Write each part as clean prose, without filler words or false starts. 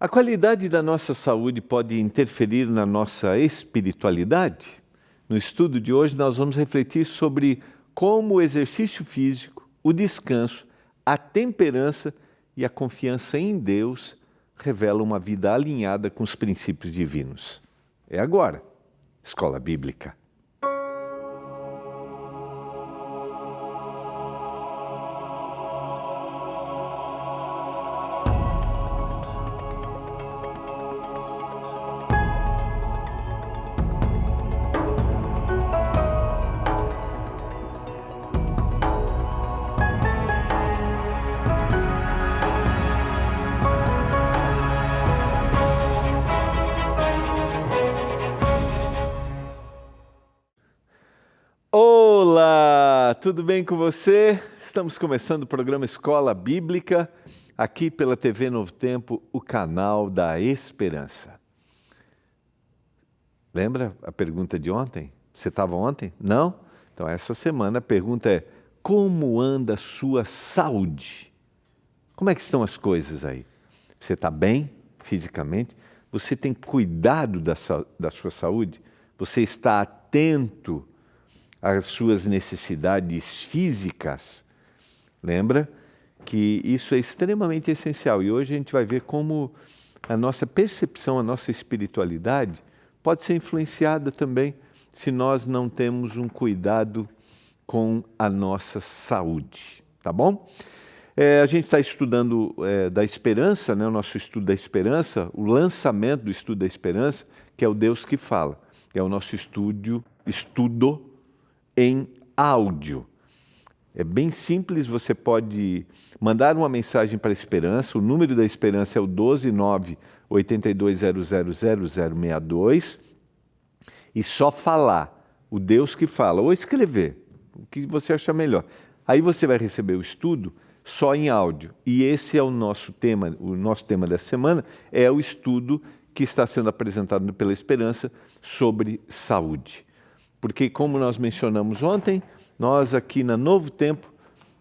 A qualidade da nossa saúde pode interferir na nossa espiritualidade? No estudo de hoje, nós vamos refletir sobre como o exercício físico, o descanso, a temperança e a confiança em Deus revelam uma vida alinhada com os princípios divinos. É agora, Escola Bíblica. Olá, tudo bem com você? Estamos começando o programa Escola Bíblica, aqui pela TV Novo Tempo, o canal da Esperança. Lembra a pergunta de ontem? Você estava ontem? Não? Então essa semana a pergunta é: como anda a sua saúde? Como é que estão as coisas aí? Você está bem fisicamente? Você tem cuidado da sua saúde? Você está atento às suas necessidades físicas? Lembra que isso é extremamente essencial e hoje a gente vai ver como a nossa percepção, a nossa espiritualidade pode ser influenciada também se nós não temos um cuidado com a nossa saúde, tá bom? A gente está estudando da esperança, né? O nosso estudo da esperança, o lançamento do estudo da esperança, que é o Deus que fala, é o nosso estudo em áudio. É bem simples, você pode mandar uma mensagem para a Esperança, o número da Esperança é o 12982000062 e só falar, o Deus que fala, ou escrever, o que você achar melhor. Aí você vai receber o estudo só em áudio e esse é o nosso tema dessa semana, é o estudo que está sendo apresentado pela Esperança sobre saúde. Porque, como nós mencionamos ontem, nós aqui na Novo Tempo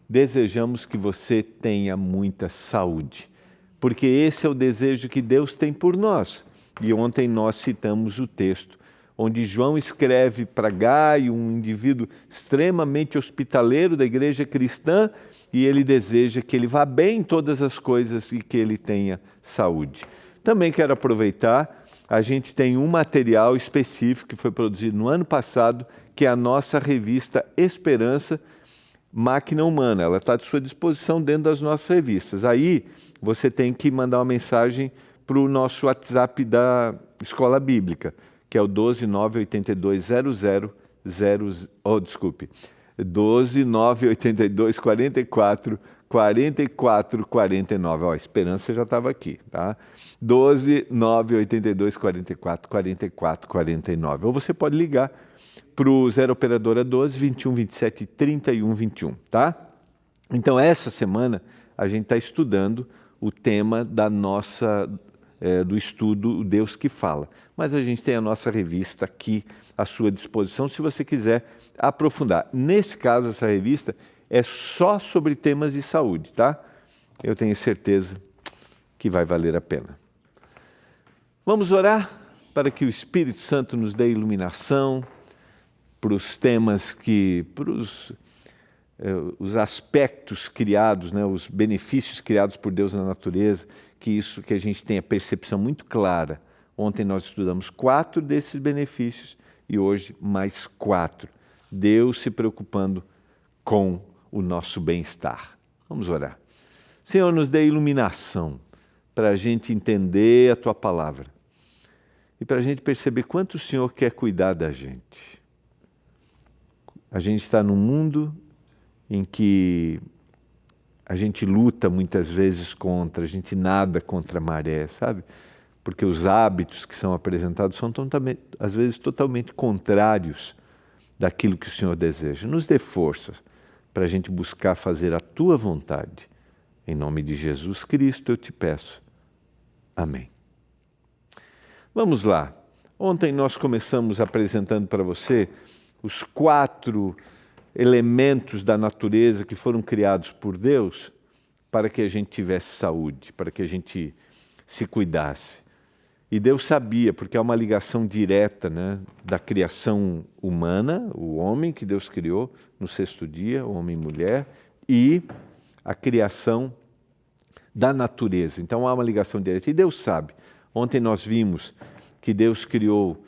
desejamos que você tenha muita saúde. Porque esse é o desejo que Deus tem por nós. E ontem nós citamos o texto onde João escreve para Gaio, um indivíduo extremamente hospitaleiro da igreja cristã, e ele deseja que ele vá bem em todas as coisas e que ele tenha saúde. Também quero aproveitar, a gente tem um material específico que foi produzido no ano passado, que é a nossa revista Esperança, Máquina Humana. Ela está à sua disposição dentro das nossas revistas. Aí você tem que mandar uma mensagem para o nosso WhatsApp da Escola Bíblica, que é o 1298200, 12982444449. A Esperança já estava aqui, tá? 12982444449. Ou você pode ligar para o 0 operadora 12 21 27 31 21, tá? Então essa semana a gente está estudando o tema da nossa do estudo O Deus que Fala. Mas a gente tem a nossa revista aqui à sua disposição se você quiser aprofundar. Nesse caso, essa revista é só sobre temas de saúde, tá? Eu tenho certeza que vai valer a pena. Vamos orar para que o Espírito Santo nos dê iluminação para os temas para os aspectos criados, né, os benefícios criados por Deus na natureza, que a gente tenha percepção muito clara. Ontem nós estudamos 4 desses benefícios e hoje mais 4. Deus se preocupando com o nosso bem-estar. Vamos orar. Senhor, nos dê iluminação para a gente entender a Tua palavra e para a gente perceber quanto o Senhor quer cuidar da gente. A gente está num mundo em que a gente luta muitas vezes a gente nada contra a maré, sabe? Porque os hábitos que são apresentados são às vezes totalmente contrários daquilo que o Senhor deseja. Nos dê força para a gente buscar fazer a Tua vontade. Em nome de Jesus Cristo eu te peço. Amém. Vamos lá. Ontem nós começamos apresentando para você os 4 elementos da natureza que foram criados por Deus para que a gente tivesse saúde, para que a gente se cuidasse. E Deus sabia, porque há uma ligação direta, né, da criação humana, o homem que Deus criou no sexto dia, o homem e mulher, e a criação da natureza. Então há uma ligação direta. E Deus sabe. Ontem nós vimos que Deus criou,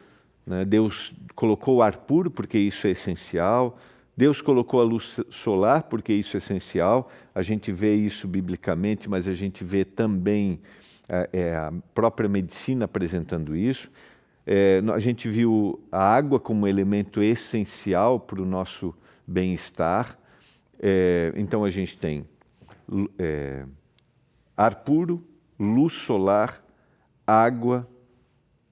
né, Deus colocou o ar puro, porque isso é essencial. Deus colocou a luz solar, porque isso é essencial. A gente vê isso biblicamente, mas a gente vê também a própria medicina apresentando isso. A gente viu a água como elemento essencial para o nosso bem-estar. Então a gente tem ar puro, luz solar, água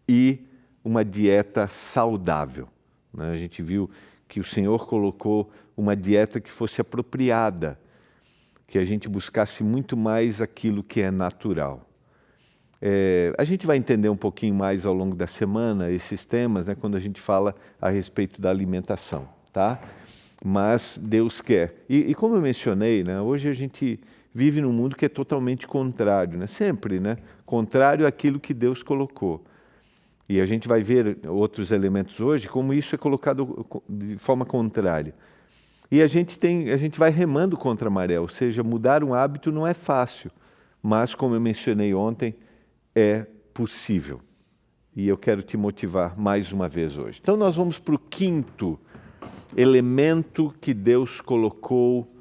e uma dieta saudável, né? A gente viu que o Senhor colocou uma dieta que fosse apropriada, que a gente buscasse muito mais aquilo que é natural. A gente vai entender um pouquinho mais ao longo da semana esses temas, né, quando a gente fala a respeito da alimentação, tá? Mas Deus quer. E como eu mencionei, né, hoje a gente vive num mundo que é totalmente contrário, né? Sempre, né? Contrário àquilo que Deus colocou. E a gente vai ver outros elementos hoje, como isso é colocado de forma contrária. E a gente vai remando contra a maré, ou seja, mudar um hábito não é fácil, mas como eu mencionei ontem, é possível. E eu quero te motivar mais uma vez hoje. Então nós vamos para o quinto elemento que Deus colocou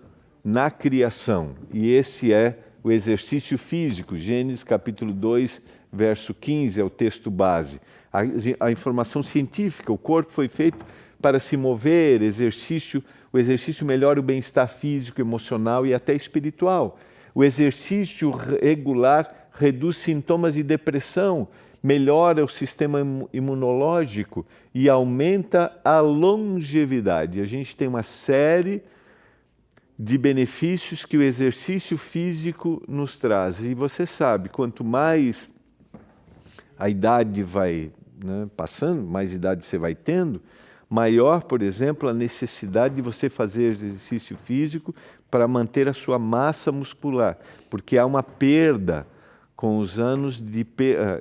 na criação. E esse é o exercício físico. Gênesis capítulo 2, verso 15 é o texto base. A informação científica, o corpo foi feito para se mover, o exercício melhora o bem-estar físico, emocional e até espiritual. O exercício regular reduz sintomas de depressão, melhora o sistema imunológico e aumenta a longevidade. A gente tem uma série de benefícios que o exercício físico nos traz. E você sabe, quanto mais a idade vai, né, passando, mais idade você vai tendo, maior, por exemplo, a necessidade de você fazer exercício físico para manter a sua massa muscular, porque há uma perda com os anos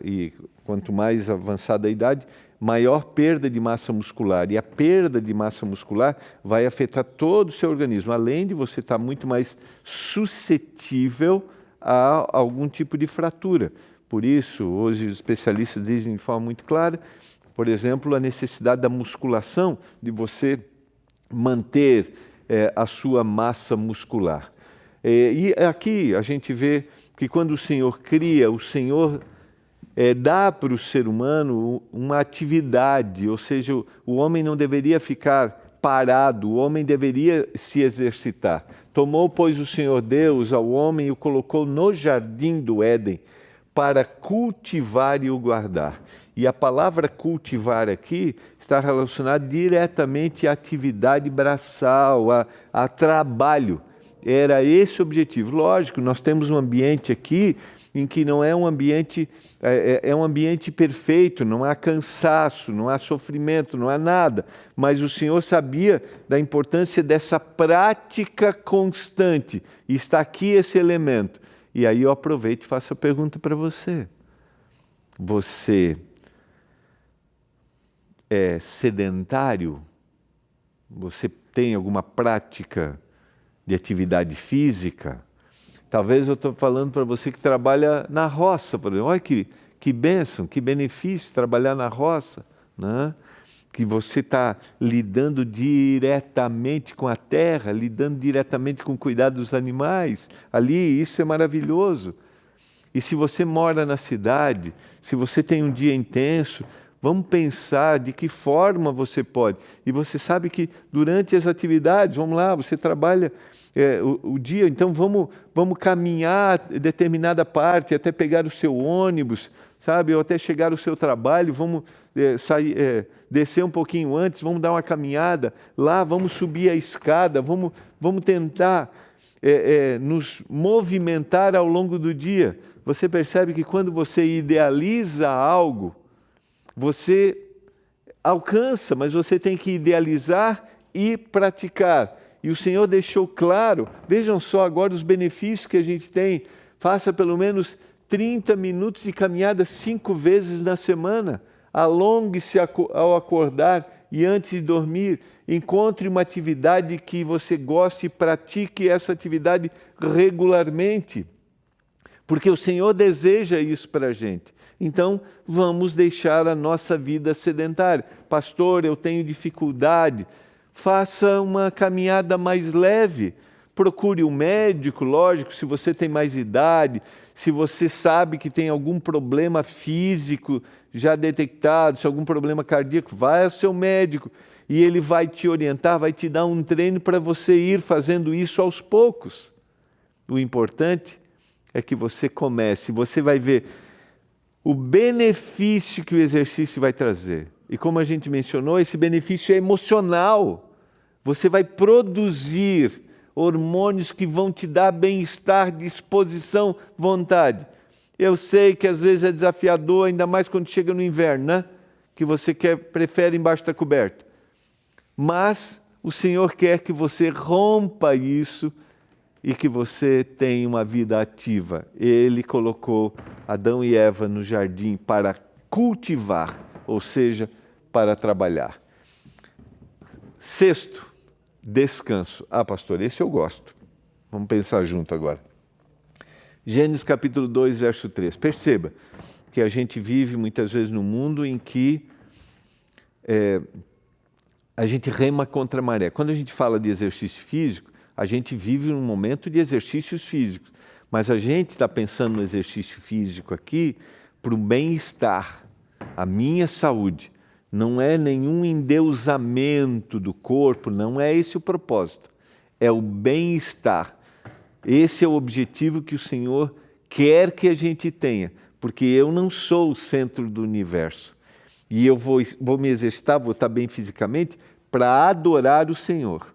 e quanto mais avançada a idade, maior perda de massa muscular. E a perda de massa muscular vai afetar todo o seu organismo, além de você estar muito mais suscetível a algum tipo de fratura. Por isso, hoje os especialistas dizem de forma muito clara, por exemplo, a necessidade da musculação, de você manter a sua massa muscular. E aqui a gente vê que quando o Senhor cria, o Senhor dá para o ser humano uma atividade, ou seja, o homem não deveria ficar parado, o homem deveria se exercitar. Tomou, pois, o Senhor Deus ao homem e o colocou no jardim do Éden para cultivar e o guardar. E a palavra cultivar aqui está relacionada diretamente à atividade braçal, a trabalho. Era esse o objetivo. Lógico, nós temos um ambiente aqui em que não é um ambiente, é um ambiente perfeito, não há cansaço, não há sofrimento, não há nada. Mas o Senhor sabia da importância dessa prática constante. E está aqui esse elemento. E aí eu aproveito e faço a pergunta para você. Você é sedentário? Você tem alguma prática de atividade física? Talvez eu estou falando para você que trabalha na roça, por exemplo. Olha que bênção, que benefício trabalhar na roça, né? Que você está lidando diretamente com a terra, lidando diretamente com o cuidado dos animais. Ali, isso é maravilhoso. E se você mora na cidade, se você tem um dia intenso, vamos pensar de que forma você pode. E você sabe que durante as atividades, vamos lá, você trabalha o dia, então vamos caminhar determinada parte, até pegar o seu ônibus, sabe? Ou até chegar ao seu trabalho, vamos descer um pouquinho antes, vamos dar uma caminhada lá, vamos subir a escada, vamos tentar nos movimentar ao longo do dia. Você percebe que quando você idealiza algo, você alcança, mas você tem que idealizar e praticar. E o Senhor deixou claro, vejam só agora os benefícios que a gente tem. Faça pelo menos 30 minutos de caminhada 5 vezes na semana. Alongue-se ao acordar e antes de dormir. Encontre uma atividade que você goste e pratique essa atividade regularmente. Porque o Senhor deseja isso para a gente. Então, vamos deixar a nossa vida sedentária. Pastor, eu tenho dificuldade. Faça uma caminhada mais leve. Procure um médico, lógico, se você tem mais idade, se você sabe que tem algum problema físico já detectado, se algum problema cardíaco, vai ao seu médico e ele vai te orientar, vai te dar um treino para você ir fazendo isso aos poucos. O importante é que você comece, você vai ver o benefício que o exercício vai trazer. E como a gente mencionou, esse benefício é emocional. Você vai produzir hormônios que vão te dar bem-estar, disposição, vontade. Eu sei que às vezes é desafiador, ainda mais quando chega no inverno, né? Que você prefere embaixo da coberta. Mas o Senhor quer que você rompa isso e que você tenha uma vida ativa. Ele colocou Adão e Eva no jardim para cultivar, ou seja, para trabalhar. Sexto, descanso. Ah, pastor, esse eu gosto. Vamos pensar junto agora. Gênesis capítulo 2, verso 3. Perceba que a gente vive muitas vezes num mundo em que a gente rema contra a maré. Quando a gente fala de exercício físico, a gente vive num momento de exercícios físicos. Mas a gente está pensando no exercício físico aqui para o bem-estar, a minha saúde. Não é nenhum endeusamento do corpo, não é esse o propósito. É o bem-estar. Esse é o objetivo que o Senhor quer que a gente tenha, porque eu não sou o centro do universo. E eu vou me exercitar, vou estar bem fisicamente, para adorar o Senhor.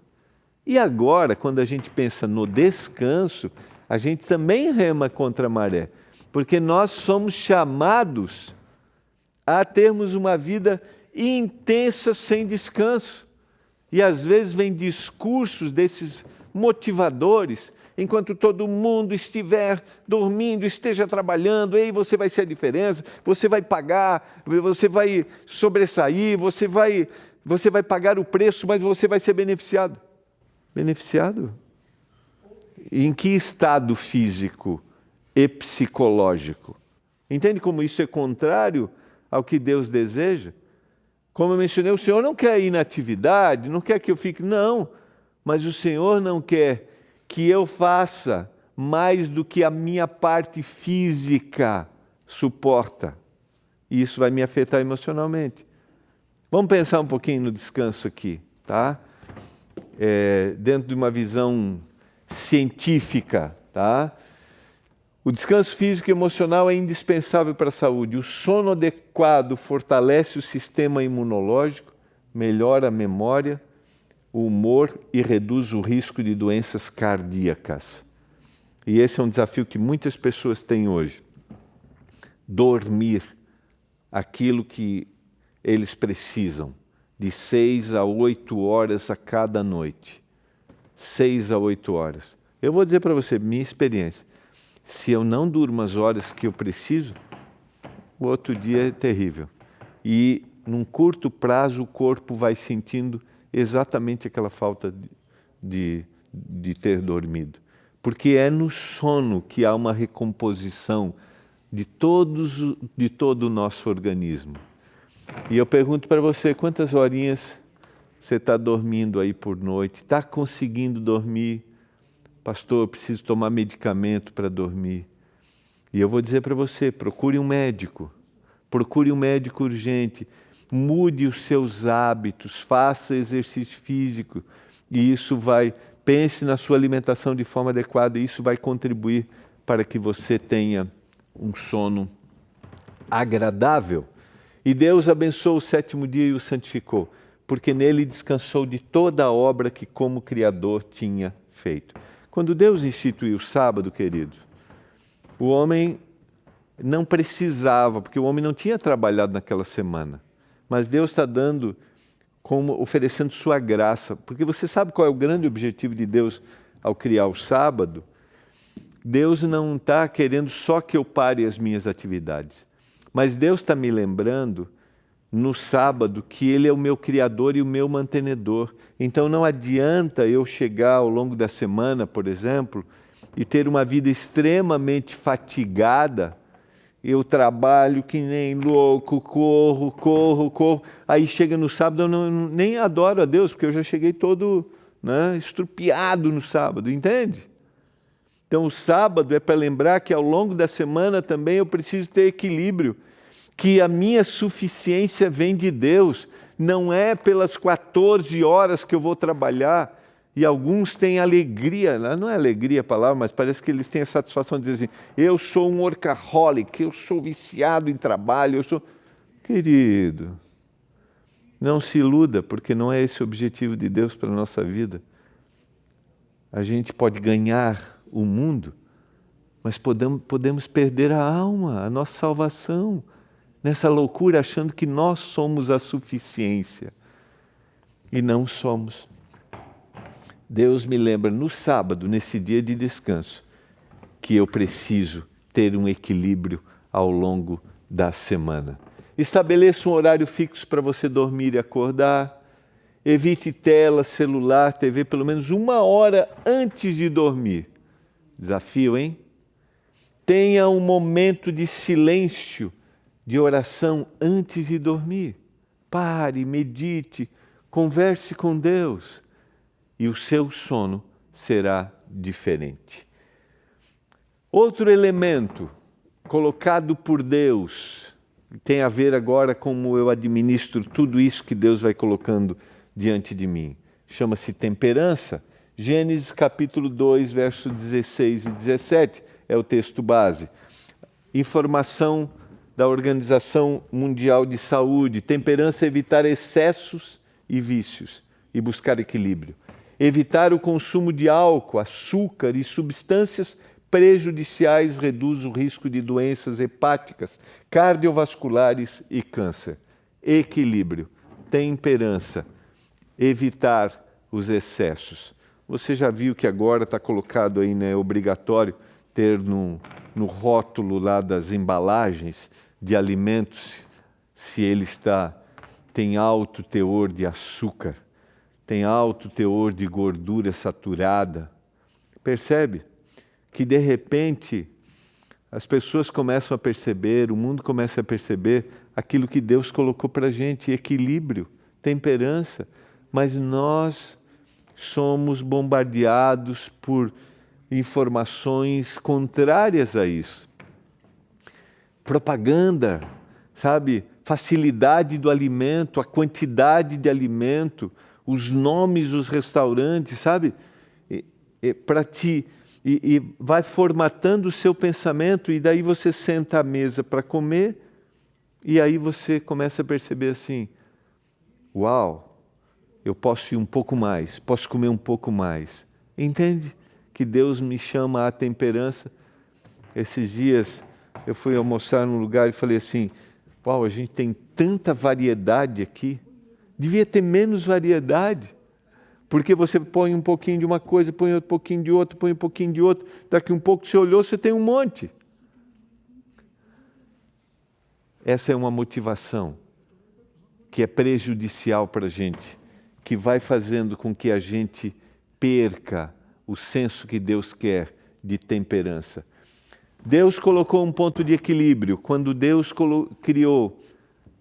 E agora, quando a gente pensa no descanso, a gente também rema contra a maré, porque nós somos chamados a termos uma vida intensa sem descanso. E às vezes vem discursos desses motivadores, enquanto todo mundo estiver dormindo, esteja trabalhando, aí você vai ser a diferença, você vai pagar, você vai sobressair, você vai pagar o preço, mas você vai ser beneficiado. Beneficiado? Em que estado físico e psicológico? Entende como isso é contrário ao que Deus deseja? Como eu mencionei, o Senhor não quer inatividade, não quer que eu fique, não, mas o Senhor não quer que eu faça mais do que a minha parte física suporta. E isso vai me afetar emocionalmente. Vamos pensar um pouquinho no descanso aqui, tá? Dentro de uma visão científica, tá? O descanso físico e emocional é indispensável para a saúde. O sono adequado fortalece o sistema imunológico, melhora a memória, o humor e reduz o risco de doenças cardíacas. E esse é um desafio que muitas pessoas têm hoje. Dormir aquilo que eles precisam, de 6 a 8 horas a cada noite. 6 a 8 horas. Eu vou dizer para você, minha experiência, se eu não durmo as horas que eu preciso, o outro dia é terrível. E num curto prazo o corpo vai sentindo exatamente aquela falta de ter dormido. Porque é no sono que há uma recomposição de todo o nosso organismo. E eu pergunto para você, quantas horinhas você está dormindo aí por noite? Está conseguindo dormir? Pastor, eu preciso tomar medicamento para dormir. E eu vou dizer para você, procure um médico urgente. Mude os seus hábitos, faça exercício físico e pense na sua alimentação de forma adequada e isso vai contribuir para que você tenha um sono agradável. E Deus abençoou o 7º dia e o santificou, porque nele descansou de toda a obra que como Criador tinha feito. Quando Deus instituiu o sábado, querido, o homem não precisava, porque o homem não tinha trabalhado naquela semana. Mas Deus está dando, oferecendo sua graça. Porque você sabe qual é o grande objetivo de Deus ao criar o sábado? Deus não está querendo só que eu pare as minhas atividades, mas Deus está me lembrando no sábado que Ele é o meu Criador e o meu mantenedor. Então não adianta eu chegar ao longo da semana, por exemplo, e ter uma vida extremamente fatigada. Eu trabalho que nem louco, corro. Aí chega no sábado, eu nem adoro a Deus, porque eu já cheguei todo, né, estrupiado no sábado, entende? Então o sábado é para lembrar que ao longo da semana também eu preciso ter equilíbrio, que a minha suficiência vem de Deus, não é pelas 14 horas que eu vou trabalhar. E alguns têm alegria, não é alegria a palavra, mas parece que eles têm a satisfação de dizer assim, eu sou um workaholic, eu sou viciado em trabalho, eu sou... Querido, não se iluda, porque não é esse o objetivo de Deus para a nossa vida. A gente pode ganhar o mundo, mas podemos perder a alma, a nossa salvação, nessa loucura, achando que nós somos a suficiência. E não somos. Deus me lembra no sábado, nesse dia de descanso, que eu preciso ter um equilíbrio ao longo da semana. Estabeleça um horário fixo para você dormir e acordar. Evite tela, celular, TV, pelo menos 1 hora antes de dormir. Desafio, hein? Tenha um momento de silêncio, de oração antes de dormir. Pare, medite, converse com Deus. E o seu sono será diferente. Outro elemento colocado por Deus, tem a ver agora como eu administro tudo isso que Deus vai colocando diante de mim. Chama-se temperança. Gênesis capítulo 2, versos 16 e 17, é o texto base. Informação da Organização Mundial de Saúde. Temperança é evitar excessos e vícios e buscar equilíbrio. Evitar o consumo de álcool, açúcar e substâncias prejudiciais reduz o risco de doenças hepáticas, cardiovasculares e câncer. Equilíbrio, temperança, evitar os excessos. Você já viu que agora está colocado aí, né, obrigatório ter no rótulo lá das embalagens de alimentos, se ele tem alto teor de açúcar, tem alto teor de gordura saturada. Percebe? Que de repente as pessoas começam a perceber, o mundo começa a perceber aquilo que Deus colocou para a gente, equilíbrio, temperança, mas nós somos bombardeados por informações contrárias a isso. Propaganda, sabe? Facilidade do alimento, a quantidade de alimento, os nomes dos restaurantes, sabe? E vai formatando o seu pensamento, e daí você senta à mesa para comer, e aí você começa a perceber assim, uau, eu posso ir um pouco mais, posso comer um pouco mais. Entende? Que Deus me chama à temperança. Esses dias eu fui almoçar num lugar e falei assim, uau, a gente tem tanta variedade aqui, devia ter menos variedade. Porque você põe um pouquinho de uma coisa, põe um pouquinho de outra, põe um pouquinho de outra, daqui um pouco você olhou, você tem um monte. Essa é uma motivação que é prejudicial para a gente, que vai fazendo com que a gente perca o senso que Deus quer de temperança. Deus colocou um ponto de equilíbrio. Quando Deus criou,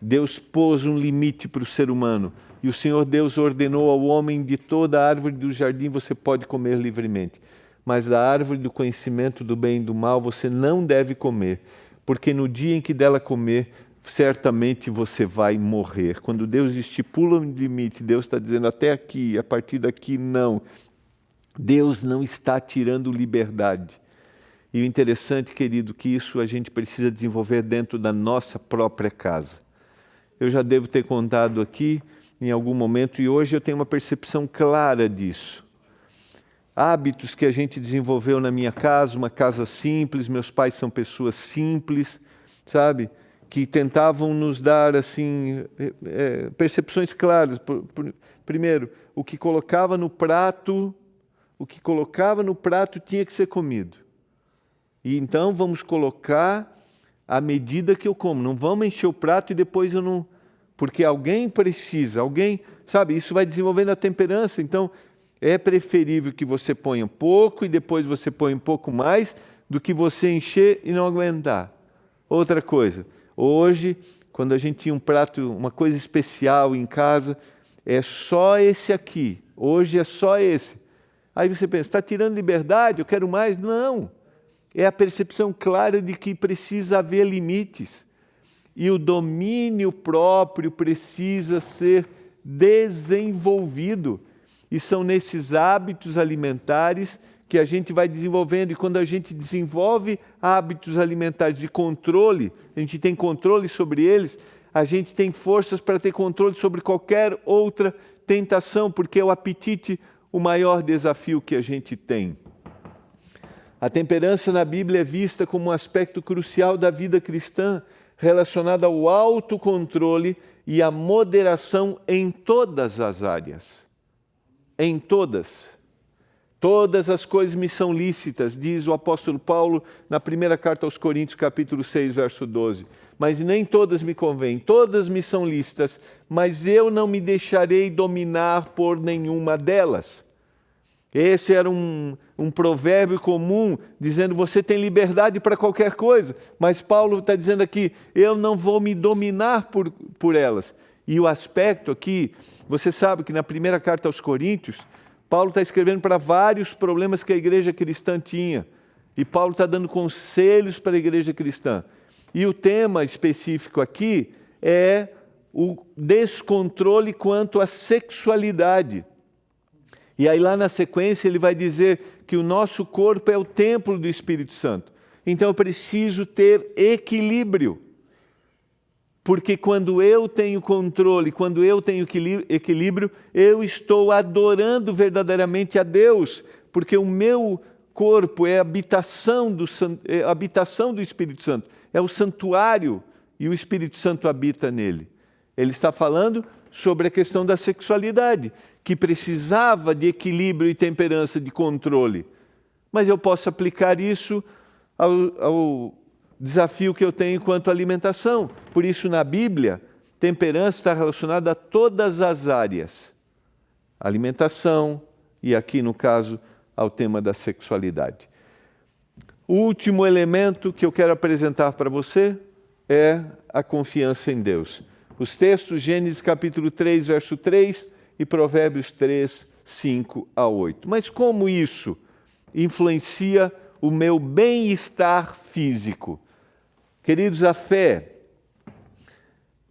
Deus pôs um limite para o ser humano. E o Senhor Deus ordenou ao homem, de toda a árvore do jardim você pode comer livremente, mas da árvore do conhecimento do bem e do mal você não deve comer, porque no dia em que dela comer, certamente você vai morrer. Quando Deus estipula um limite, Deus está dizendo até aqui, a partir daqui não. Deus não está tirando liberdade. E o interessante, querido, que isso a gente precisa desenvolver dentro da nossa própria casa. Eu já devo ter contado aqui em algum momento, e hoje eu tenho uma percepção clara disso. Hábitos que a gente desenvolveu na minha casa, uma casa simples, meus pais são pessoas simples, sabe? Que tentavam nos dar assim, percepções claras. Primeiro, o que colocava no prato tinha que ser comido. E então vamos colocar à medida que eu como. Não vamos encher o prato e depois eu não... Porque alguém precisa, sabe, isso vai desenvolvendo a temperança. Então, é preferível que você ponha um pouco e depois você põe um pouco mais do que você encher e não aguentar. Outra coisa, hoje, quando a gente tinha um prato, uma coisa especial em casa, é só esse aqui. Hoje é só esse. Aí você pensa, está tirando liberdade, eu quero mais? Não. É a percepção clara de que precisa haver limites. E o domínio próprio precisa ser desenvolvido. E são nesses hábitos alimentares que a gente vai desenvolvendo. E quando a gente desenvolve hábitos alimentares de controle, a gente tem controle sobre eles, a gente tem forças para ter controle sobre qualquer outra tentação, porque é o apetite o maior desafio que a gente tem. A temperança na Bíblia é vista como um aspecto crucial da vida cristã, relacionado ao autocontrole e à moderação em todas as áreas. Em todas. Todas as coisas me são lícitas, diz o apóstolo Paulo na primeira carta aos Coríntios, capítulo 6, verso 12. Mas nem todas me convêm, todas me são lícitas, mas eu não me deixarei dominar por nenhuma delas. Esse era um provérbio comum, dizendo, você tem liberdade para qualquer coisa, mas Paulo está dizendo aqui, eu não vou me dominar por elas. E o aspecto aqui, você sabe que na primeira carta aos Coríntios, Paulo está escrevendo para vários problemas que a igreja cristã tinha. E Paulo está dando conselhos para a igreja cristã. E o tema específico aqui é o descontrole quanto à sexualidade. E aí lá na sequência ele vai dizer que o nosso corpo é o templo do Espírito Santo. Então eu preciso ter equilíbrio. Porque quando eu tenho controle, quando eu tenho equilíbrio, eu estou adorando verdadeiramente a Deus. Porque o meu corpo é a habitação do Espírito Santo. É o santuário e o Espírito Santo habita nele. Ele está falando sobre a questão da sexualidade, que precisava de equilíbrio e temperança, de controle. Mas eu posso aplicar isso ao desafio que eu tenho quanto à alimentação. Por isso, na Bíblia, temperança está relacionada a todas as áreas. Alimentação e aqui, no caso, ao tema da sexualidade. O último elemento que eu quero apresentar para você é a confiança em Deus. Os textos, Gênesis capítulo 3, verso 3 e Provérbios 3, 5 a 8. Mas como isso influencia o meu bem-estar físico? Queridos, a fé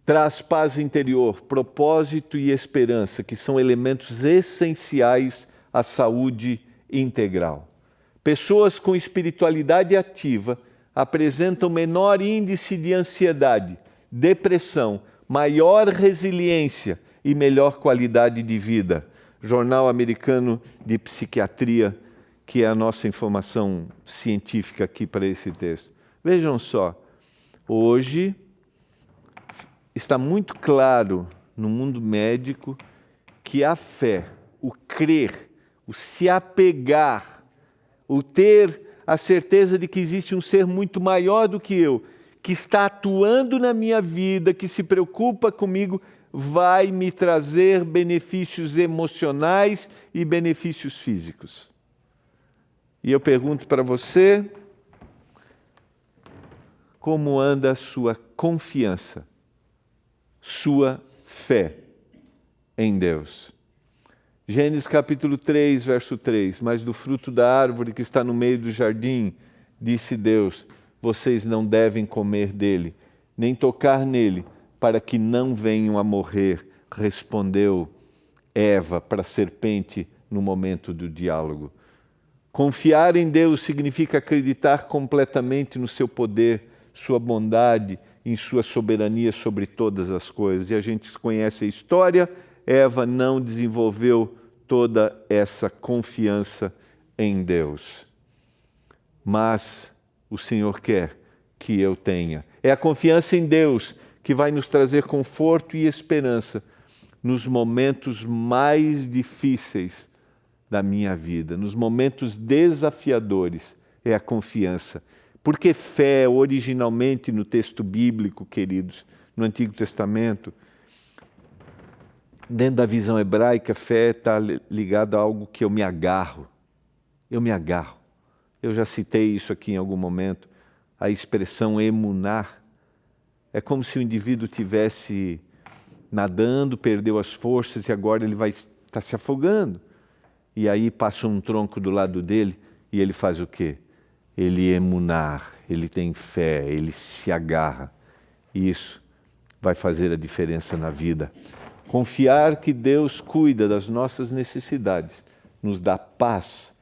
traz paz interior, propósito e esperança, que são elementos essenciais à saúde integral. Pessoas com espiritualidade ativa apresentam menor índice de ansiedade, depressão, maior resiliência e melhor qualidade de vida. Jornal Americano de Psiquiatria, que é a nossa informação científica aqui para esse texto. Vejam só, hoje está muito claro no mundo médico que a fé, o crer, o se apegar, o ter a certeza de que existe um ser muito maior do que eu, que está atuando na minha vida, que se preocupa comigo, vai me trazer benefícios emocionais e benefícios físicos. E eu pergunto para você, como anda a sua confiança, sua fé em Deus? Gênesis capítulo 3, verso 3, mas do fruto da árvore que está no meio do jardim, disse Deus, vocês não devem comer dele, nem tocar nele, para que não venham a morrer, respondeu Eva para a serpente no momento do diálogo. Confiar em Deus significa acreditar completamente no seu poder, sua bondade, em sua soberania sobre todas as coisas. E a gente conhece a história, Eva não desenvolveu toda essa confiança em Deus. Mas o Senhor quer que eu tenha. É a confiança em Deus que vai nos trazer conforto e esperança nos momentos mais difíceis da minha vida, nos momentos desafiadores. É a confiança Porque fé, originalmente no texto bíblico, queridos, no Antigo Testamento, dentro da visão hebraica, fé está ligada a algo que eu me agarro. Eu me agarro. Eu já citei isso aqui em algum momento. A expressão emunar é como se o indivíduo tivesse nadando, perdeu as forças e agora ele vai estar se afogando. E aí passa um tronco do lado dele e ele faz o quê? Ele emunar, ele tem fé, ele se agarra. E isso vai fazer a diferença na vida. Confiar que Deus cuida das nossas necessidades, nos dá paz.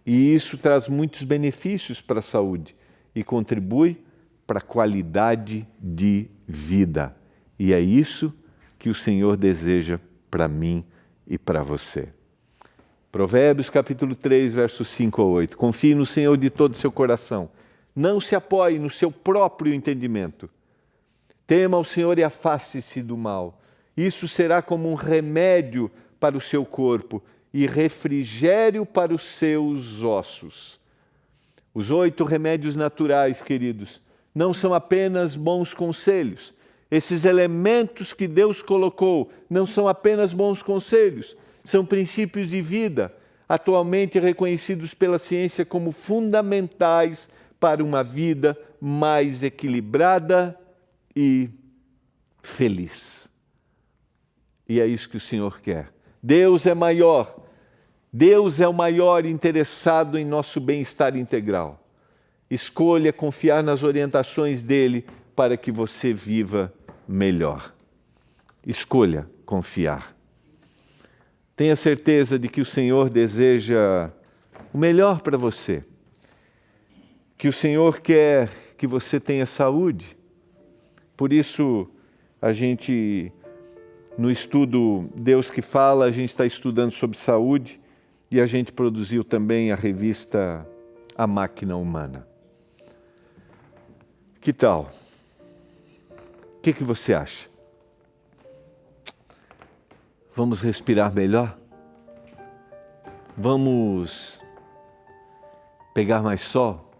E isso traz muitos benefícios para a saúde e contribui para a qualidade de vida. E é isso que o Senhor deseja para mim e para você. Provérbios capítulo 3, versos 5 a 8. Confie no Senhor de todo o seu coração. Não se apoie no seu próprio entendimento. Tema o Senhor e afaste-se do mal. Isso será como um remédio para o seu corpo e refrigério para os seus ossos. Os 8 remédios naturais, queridos, não são apenas bons conselhos. Esses elementos que Deus colocou não são apenas bons conselhos, são princípios de vida, atualmente reconhecidos pela ciência como fundamentais para uma vida mais equilibrada e feliz. E é isso que o Senhor quer. Deus é maior. Deus é o maior interessado em nosso bem-estar integral. Escolha confiar nas orientações dele para que você viva melhor. Escolha confiar. Tenha certeza de que o Senhor deseja o melhor para você. Que o Senhor quer que você tenha saúde. Por isso, a gente, no estudo Deus que Fala, a gente está estudando sobre saúde e a gente produziu também a revista A Máquina Humana. Que tal? O que você acha? Vamos respirar melhor? Vamos pegar mais sol?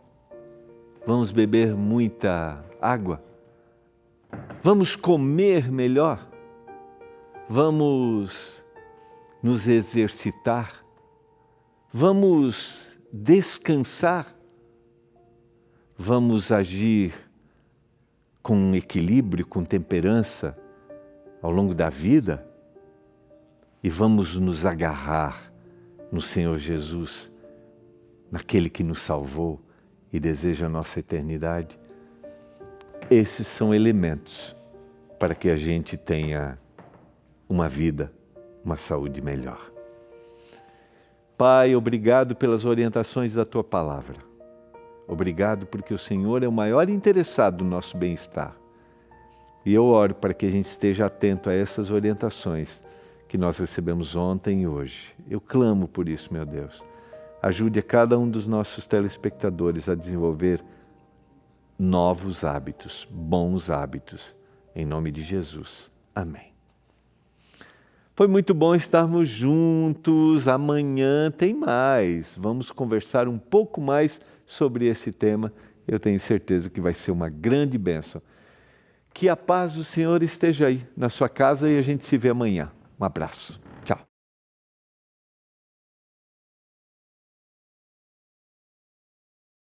Vamos beber muita água? Vamos comer melhor? Vamos nos exercitar? Vamos descansar? Vamos agir com equilíbrio, com temperança ao longo da vida? E vamos nos agarrar no Senhor Jesus, naquele que nos salvou e deseja a nossa eternidade. Esses são elementos para que a gente tenha uma vida, uma saúde melhor. Pai, obrigado pelas orientações da Tua palavra. Obrigado porque o Senhor é o maior interessado no nosso bem-estar. E eu oro para que a gente esteja atento a essas orientações que nós recebemos ontem e hoje. Eu clamo por isso, meu Deus. Ajude a cada um dos nossos telespectadores a desenvolver novos hábitos, bons hábitos, em nome de Jesus. Amém. Foi muito bom estarmos juntos. Amanhã tem mais. Vamos conversar um pouco mais sobre esse tema. Eu tenho certeza que vai ser uma grande bênção. Que a paz do Senhor esteja aí na sua casa e a gente se vê amanhã. Um abraço.